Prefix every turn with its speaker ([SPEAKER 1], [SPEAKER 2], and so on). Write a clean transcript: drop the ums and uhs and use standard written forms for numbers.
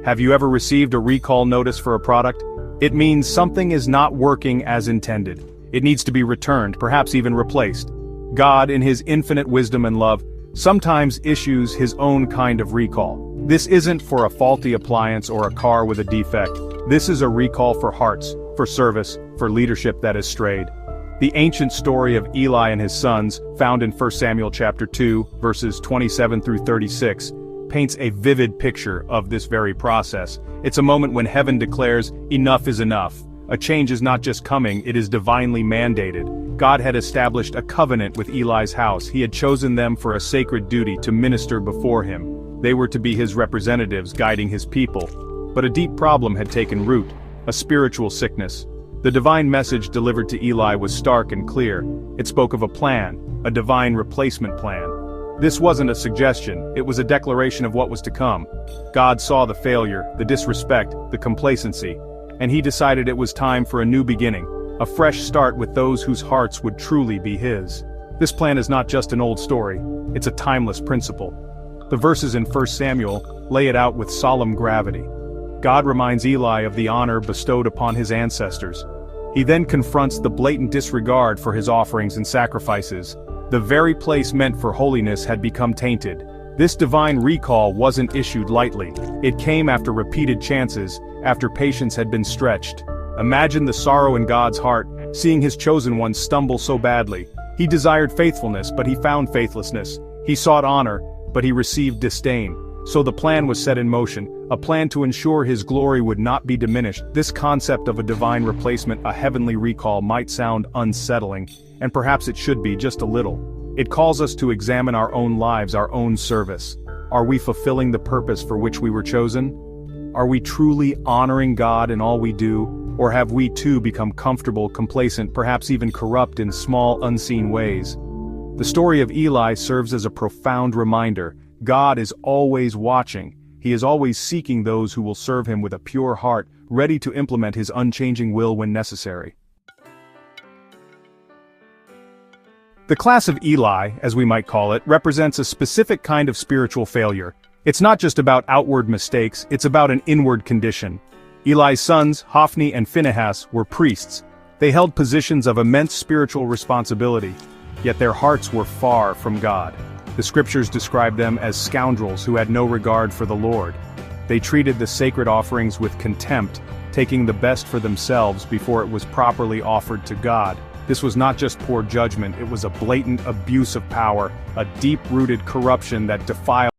[SPEAKER 1] Have you ever received a recall notice for a product? It means something is not working as intended. It needs to be returned, perhaps even replaced. God, in his infinite wisdom and love, sometimes issues his own kind of recall. This isn't for a faulty appliance or a car with a defect. This is a recall for hearts, for service, for leadership that has strayed. The ancient story of Eli and his sons, found in 1 Samuel chapter 2, verses 27 through 36, paints a vivid picture of this very process. It's a moment when heaven declares, enough is enough. A change is not just coming, it is divinely mandated. God had established a covenant with Eli's house. He had chosen them for a sacred duty to minister before him. They were to be his representatives guiding his people. But a deep problem had taken root, a spiritual sickness. The divine message delivered to Eli was stark and clear. It spoke of a plan, a divine replacement plan. This wasn't a suggestion, it was a declaration of what was to come. God saw the failure, the disrespect, the complacency, and he decided it was time for a new beginning, a fresh start with those whose hearts would truly be his. This plan is not just an old story, it's a timeless principle. The verses in 1 Samuel lay it out with solemn gravity. God reminds Eli of the honor bestowed upon his ancestors. He then confronts the blatant disregard for his offerings and sacrifices. The very place meant for holiness had become tainted. This divine recall wasn't issued lightly. It came after repeated chances, after patience had been stretched. Imagine the sorrow in God's heart, seeing his chosen ones stumble so badly. He desired faithfulness, but he found faithlessness. He sought honor, but he received disdain. So the plan was set in motion, a plan to ensure his glory would not be diminished. This concept of a divine replacement, a heavenly recall, might sound unsettling, and perhaps it should be just a little. It calls us to examine our own lives, our own service. Are we fulfilling the purpose for which we were chosen? Are we truly honoring God in all we do, or have we too become comfortable, complacent, perhaps even corrupt in small, unseen ways? The story of Eli serves as a profound reminder. God is always watching. He is always seeking those who will serve him with a pure heart, ready to implement his unchanging will when necessary. The class of Eli, as we might call it, represents a specific kind of spiritual failure. It's not just about outward mistakes, it's about an inward condition. Eli's sons, Hophni and Phinehas, were priests. They held positions of immense spiritual responsibility, yet their hearts were far from God. The scriptures describe them as scoundrels who had no regard for the Lord. They treated the sacred offerings with contempt, taking the best for themselves before it was properly offered to God. This was not just poor judgment, it was a blatant abuse of power, a deep-rooted corruption that defiled